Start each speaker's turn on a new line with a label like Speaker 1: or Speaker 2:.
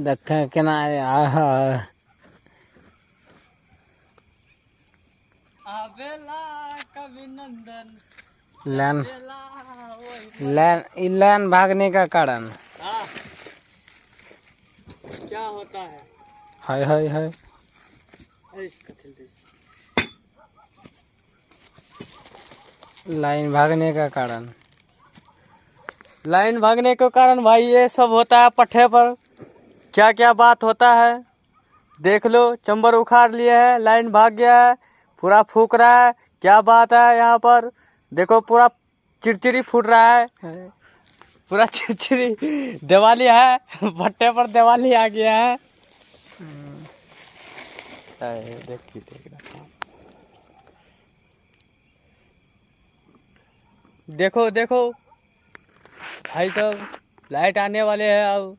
Speaker 1: दक्षिण किनारे लाइन भागने का कारण
Speaker 2: क्या होता है?
Speaker 1: हाय हाय हाय लाइन भागने का कारण भाई ये सब होता है पट्टे पर। क्या क्या बात होता है देख लो। चंबर उखाड़ लिए है, लाइन भाग गया है, पूरा फूक रहा है। क्या बात है यहाँ पर देखो, पूरा चिड़चिड़ी फूट रहा है, पूरा चिड़चिड़ी। दिवाली है भट्टे पर, दिवाली आ गया है। देखो देखो भाई साहब, लाइट आने वाले हैं अब।